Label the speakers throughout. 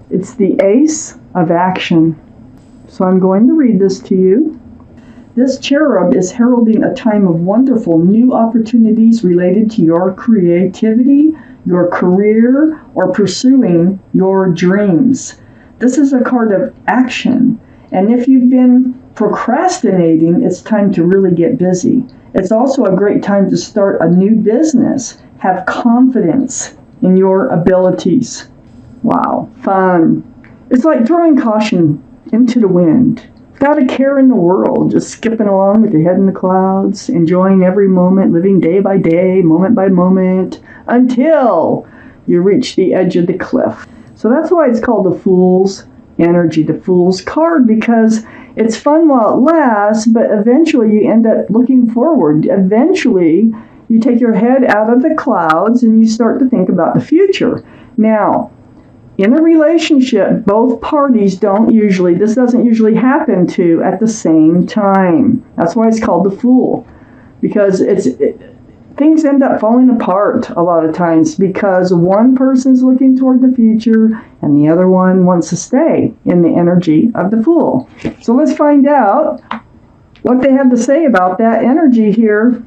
Speaker 1: It's the Ace of Action. So I'm going to read this to you. This cherub is heralding a time of wonderful new opportunities related to your creativity, your career, or pursuing your dreams. This is a card of action. And if you've been procrastinating, it's time to really get busy. It's also a great time to start a new business. Have confidence in your abilities. Wow, fun. It's like throwing caution into the wind. Without a care in the world, just skipping along with your head in the clouds, enjoying every moment, living day by day, moment by moment, until you reach the edge of the cliff. So that's why it's called the Fool's energy, the Fool's card, because it's fun while it lasts, but eventually you end up looking forward. Eventually, you take your head out of the clouds and you start to think about the future. Now, in a relationship, both parties this doesn't usually happen to at the same time. That's why it's called the Fool, because things end up falling apart a lot of times because one person's looking toward the future and the other one wants to stay in the energy of the Fool. So let's find out what they have to say about that energy here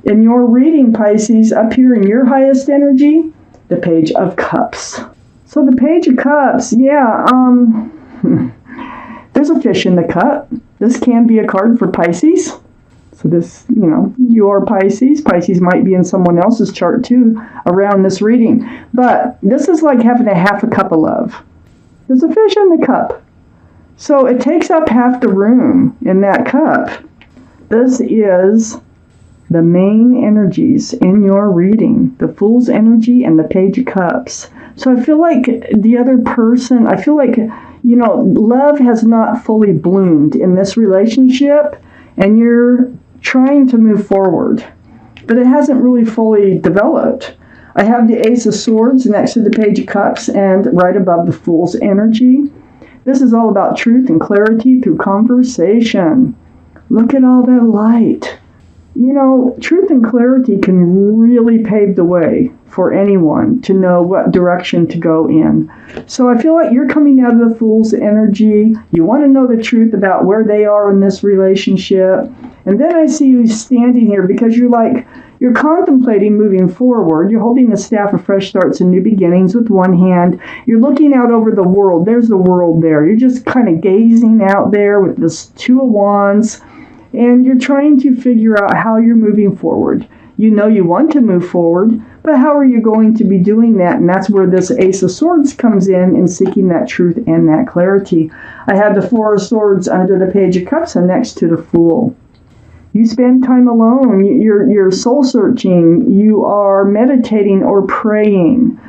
Speaker 1: in your reading, Pisces. Up here in your highest energy, the Page of Cups. So the Page of Cups, there's a fish in the cup. This can be a card for Pisces. So this, you're Pisces. Pisces might be in someone else's chart too around this reading. But this is like having a half a cup of love. There's a fish in the cup. So it takes up half the room in that cup. This is the main energies in your reading. The Fool's energy and the Page of Cups. So I feel like the other person, love has not fully bloomed in this relationship, and you're trying to move forward, but it hasn't really fully developed. I have the Ace of Swords next to the Page of Cups and right above the Fool's energy. This is all about truth and clarity through conversation. Look at all that light. Truth and clarity can really pave the way for anyone to know what direction to go in. So I feel like you're coming out of the Fool's energy. You want to know the truth about where they are in this relationship. And then I see you standing here because you're contemplating moving forward. You're holding the staff of fresh starts and new beginnings with one hand. You're looking out over the world. There's the world there. You're just kind of gazing out there with this Two of Wands. And you're trying to figure out how you're moving forward. You know you want to move forward, but how are you going to be doing that? And that's where this Ace of Swords comes in seeking that truth and that clarity. I have the Four of Swords under the Page of Cups and next to the Fool. You spend time alone. You're soul searching. You are meditating or praying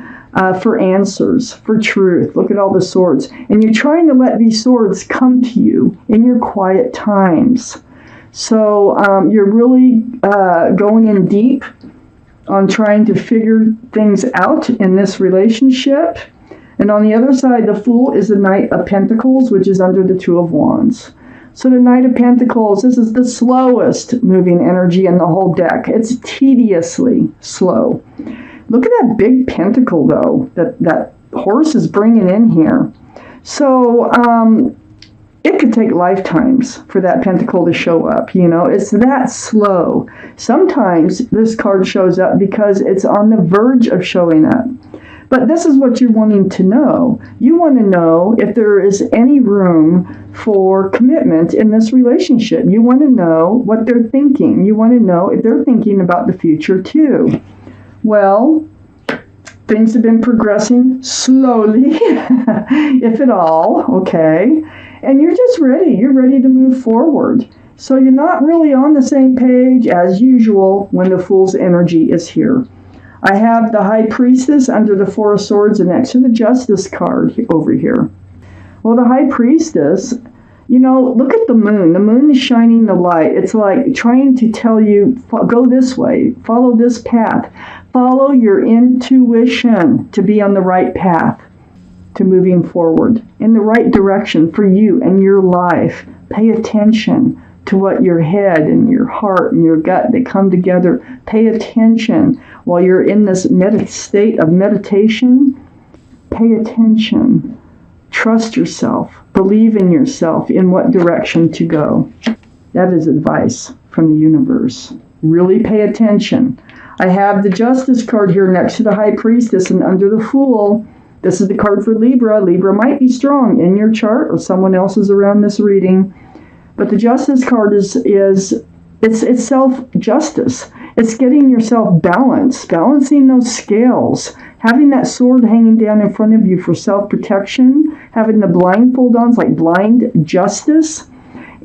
Speaker 1: for answers, for truth. Look at all the swords. And you're trying to let these swords come to you in your quiet times. So you're really going in deep on trying to figure things out in this relationship. And on the other side, the Fool is the Knight of Pentacles, which is under the Two of Wands. So the Knight of Pentacles, this is the slowest moving energy in the whole deck. It's tediously slow. Look at that big pentacle, though, that horse is bringing in here. So it could take lifetimes for that pentacle to show up. It's that slow. Sometimes this card shows up because it's on the verge of showing up. But this is what you're wanting to know. You want to know if there is any room for commitment in this relationship. You want to know what they're thinking. You want to know if they're thinking about the future too. Well, things have been progressing slowly, if at all, okay? And you're just ready. You're ready to move forward. So you're not really on the same page as usual when the Fool's energy is here. I have the High Priestess under the Four of Swords and next to the Justice card over here. Well, the High Priestess, look at the moon. The moon is shining the light. It's like trying to tell you, go this way, follow this path. Follow your intuition to be on the right path, to moving forward in the right direction for you and your life. Pay attention to what your head and your heart and your gut, they come together. Pay attention while you're in this state of meditation. Pay attention trust yourself, believe in yourself, in what direction to go. That is advice from the universe. Really pay attention. I have the Justice card here next to the High Priestess and under the Fool. This is the card for Libra. Libra might be strong in your chart or someone else's around this reading. But the Justice card is it's self-justice. It's getting yourself balanced, balancing those scales, having that sword hanging down in front of you for self-protection, having the blindfold on, it's like blind justice.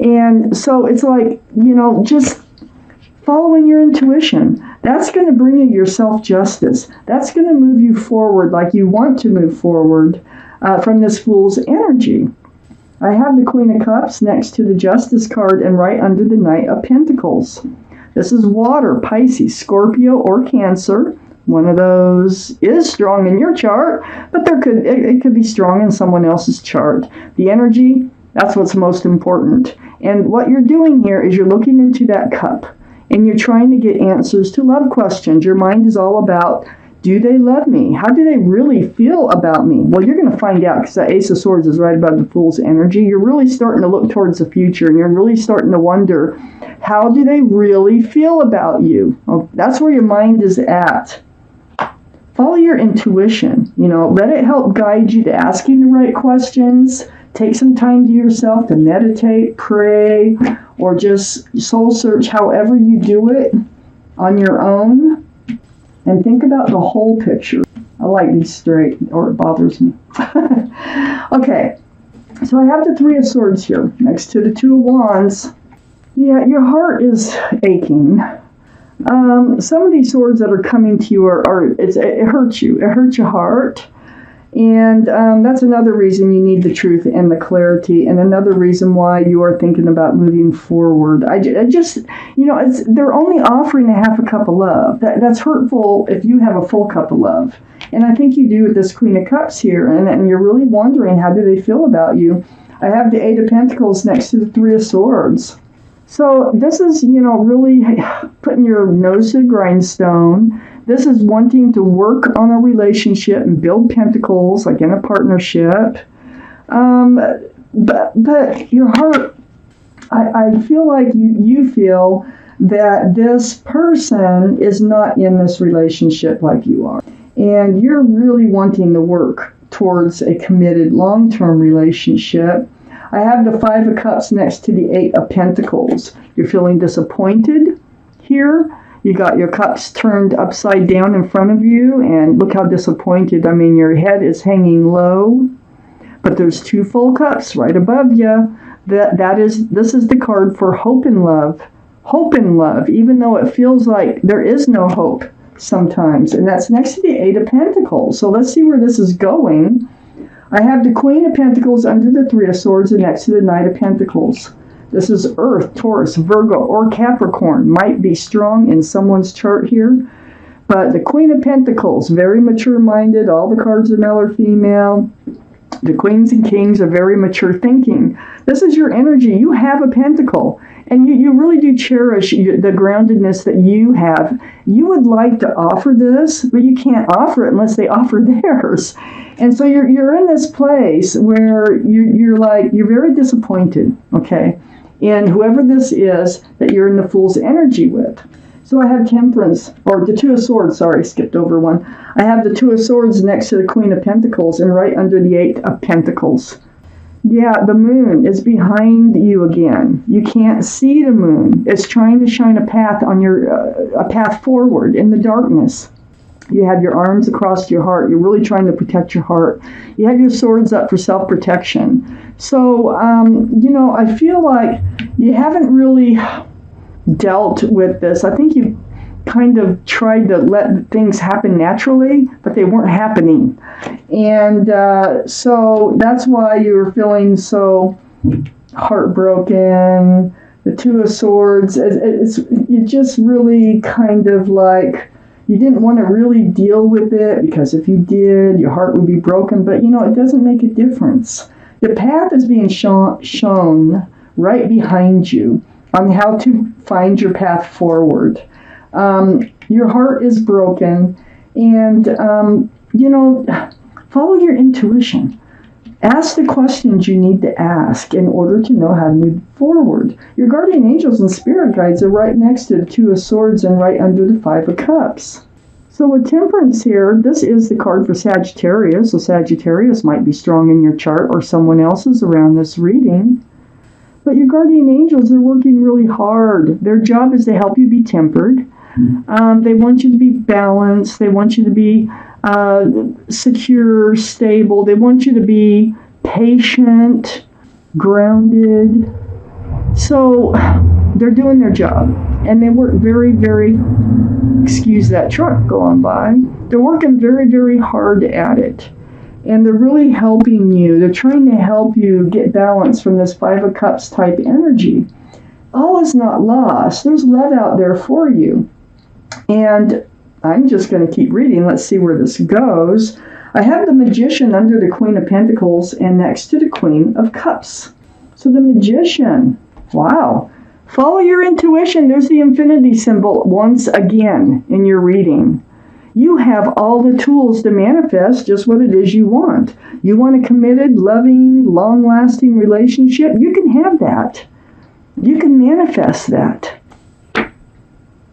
Speaker 1: And so it's like, just following your intuition. That's going to bring you your self-justice. That's going to move you forward like you want to move forward from this Fool's energy. I have the Queen of Cups next to the Justice card and right under the Knight of Pentacles. This is water, Pisces, Scorpio, or Cancer. One of those is strong in your chart, but it could be strong in someone else's chart. The energy, that's what's most important. And what you're doing here is you're looking into that cup and you're trying to get answers to love questions. Your mind is all about, do they love me? How do they really feel about me? Well, you're going to find out because the Ace of Swords is right above the Fool's energy. You're really starting to look towards the future and you're really starting to wonder, how do they really feel about you? Well, that's where your mind is at. Follow your intuition. Let it help guide you to asking the right questions. Take some time to yourself to meditate, pray, or just soul search, however you do it on your own. And think about the whole picture. I like these straight, or it bothers me. Okay, so I have the Three of Swords here next to the Two of Wands. Yeah, your heart is aching. Some of these swords that are coming to you it hurts you. It hurts your heart. And that's another reason you need the truth and the clarity, and another reason why you are thinking about moving forward. They're only offering a half a cup of love. That's hurtful if you have a full cup of love. And I think you do with this Queen of Cups here, and you're really wondering, how do they feel about you? I have the Eight of Pentacles next to the Three of Swords. So this is, really putting your nose to the grindstone. This is wanting to work on a relationship and build pentacles, like in a partnership. But your heart, I feel like you feel that this person is not in this relationship like you are. And you're really wanting to work towards a committed long-term relationship. I have the Five of Cups next to the Eight of Pentacles. You're feeling disappointed here. You got your cups turned upside down in front of you, and look how disappointed. I mean, your head is hanging low, but there's two full cups right above you. This is the card for hope and love. Hope and love, even though it feels like there is no hope sometimes. And that's next to the Eight of Pentacles. So let's see where this is going. I have the Queen of Pentacles under the Three of Swords and next to the Knight of Pentacles. This is Earth, Taurus, Virgo, or Capricorn. Might be strong in someone's chart here. But the Queen of Pentacles, very mature-minded. All the cards are male or female. The Queens and Kings are very mature thinking. This is your energy. You have a pentacle. And you really do cherish the groundedness that you have. You would like to offer this, but you can't offer it unless they offer theirs. And so you're in this place where you're very disappointed, okay? And whoever this is that you're in the Fool's energy with. So I have Temperance, or the Two of Swords, sorry, skipped over one. I have the Two of Swords next to the Queen of Pentacles and right under the Eight of Pentacles. Yeah, the moon is behind you again. You can't see the moon. It's trying to shine a path on a path forward in the darkness. You have your arms across your heart. You're really trying to protect your heart. You have your swords up for self-protection. So, I feel like you haven't really dealt with this. I think you kind of tried to let things happen naturally, but they weren't happening. And so that's why you were feeling so heartbroken. The Two of Swords, you just really kind of like, you didn't want to really deal with it, because if you did, your heart would be broken. But, it doesn't make a difference. The path is being shown right behind you on how to find your path forward. Your heart is broken, and, follow your intuition. Ask the questions you need to ask in order to know how to move forward. Your guardian angels and spirit guides are right next to the Two of Swords and right under the Five of Cups. So with Temperance here, this is the card for Sagittarius. So Sagittarius might be strong in your chart or someone else's around this reading. But your guardian angels are working really hard. Their job is to help you be tempered. They want you to be balanced. They want you to be secure, stable. They want you to be patient, grounded. So they're doing their job. And they work very, very, excuse that truck going by. They're working very, very hard at it. And they're really helping you. They're trying to help you get balance from this Five of Cups type energy. All is not lost. There's love out there for you. And I'm just going to keep reading. Let's see where this goes. I have the Magician under the Queen of Pentacles and next to the Queen of Cups. So the Magician, wow. Follow your intuition. There's the infinity symbol once again in your reading. You have all the tools to manifest just what it is you want. You want a committed, loving, long-lasting relationship? You can have that. You can manifest that.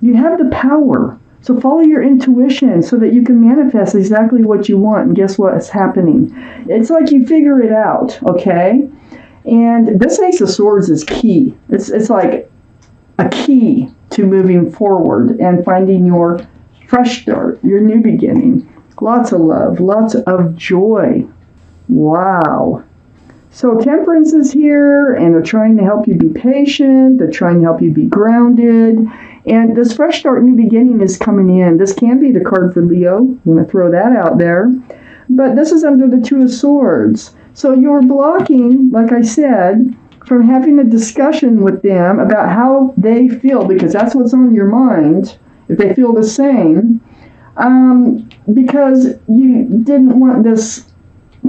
Speaker 1: You have the power. So follow your intuition so that you can manifest exactly what you want. And guess what's happening? It's like you figure it out, okay? And this Ace of Swords is key. It's like a key to moving forward and finding your fresh start, your new beginning. Lots of love, lots of joy. Wow. So Temperance is here, and they're trying to help you be patient. They're trying to help you be grounded. And this fresh start, new beginning is coming in. This can be the card for Leo. I'm going to throw that out there. But this is under the Two of Swords. So you're blocking, like I said, from having a discussion with them about how they feel, because that's what's on your mind, if they feel the same, because you didn't want this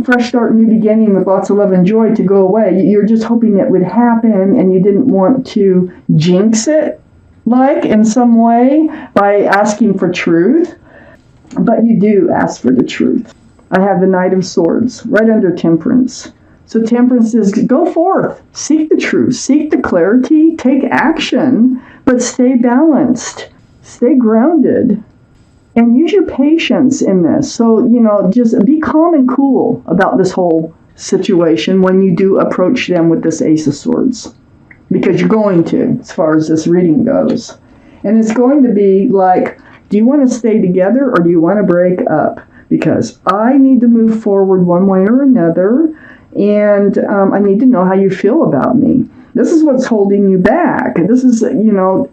Speaker 1: fresh start, new beginning with lots of love and joy to go away. You're just hoping it would happen, and you didn't want to jinx it, like, in some way by asking for truth. But you do ask for the truth. I have the Knight of Swords right under Temperance. So Temperance is, go forth, seek the truth, seek the clarity, take action, but stay balanced, stay grounded, and use your patience in this. So, just be calm and cool about this whole situation when you do approach them with this Ace of Swords, because you're going to, as far as this reading goes. And it's going to be like, do you want to stay together or do you want to break up? Because I need to move forward one way or another, and I need to know how you feel about me. This is what's holding you back. This is,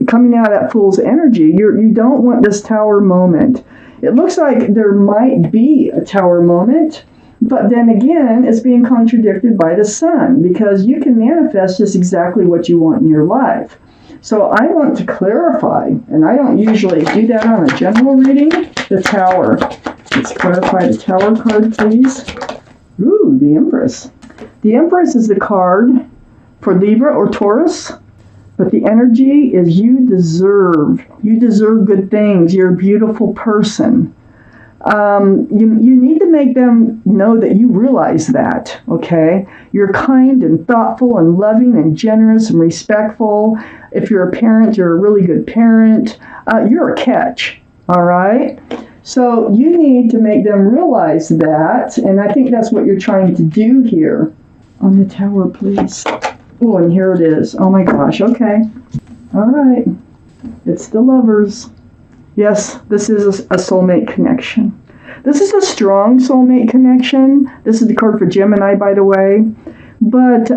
Speaker 1: coming out of that Fool's energy. You don't want this Tower moment. It looks like there might be a Tower moment, but then again, it's being contradicted by the Sun, because you can manifest just exactly what you want in your life. So I want to clarify, and I don't usually do that on a general reading, the Tower. Let's clarify the Tower card, please. Ooh, the Empress. The Empress is the card for Libra or Taurus, but the energy is you deserve good things. You're a beautiful person. You need to make them know that you realize that, okay? You're kind and thoughtful and loving and generous and respectful. If you're a parent, you're a really good parent. You're a catch, all right? So you need to make them realize that, and I think that's what you're trying to do here. On the Tower, please. Oh, and here it is. Oh my gosh, okay. All right. It's the Lovers. Yes, this is a soulmate connection. This is a strong soulmate connection. This is the card for Gemini, by the way. But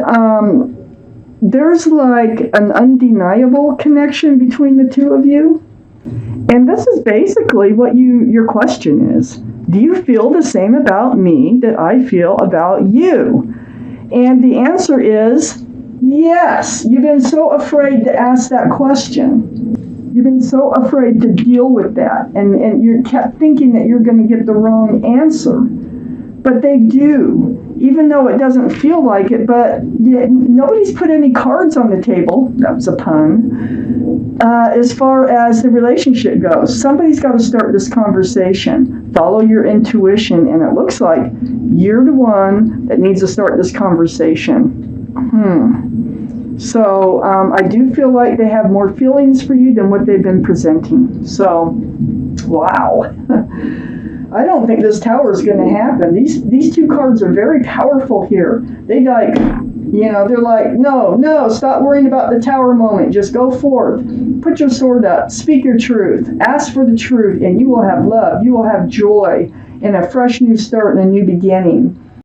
Speaker 1: there's like an undeniable connection between the two of you. And this is basically what your question is. Do you feel the same about me that I feel about you? And the answer is yes. You've been so afraid to ask that question. You've been so afraid to deal with that. And you kept thinking that you're going to get the wrong answer. But they do. Even though it doesn't feel like it, but nobody's put any cards on the table. That was a pun. As far as the relationship goes, somebody's got to start this conversation. Follow your intuition, and it looks like you're the one that needs to start this conversation. So I do feel like they have more feelings for you than what they've been presenting. So, wow. I don't think this tower is going to happen. These two cards are very powerful here. They like, they're like, no, stop worrying about the tower moment. Just go forth. Put your sword up. Speak your truth. Ask for the truth, and you will have love. You will have joy and a fresh new start and a new beginning.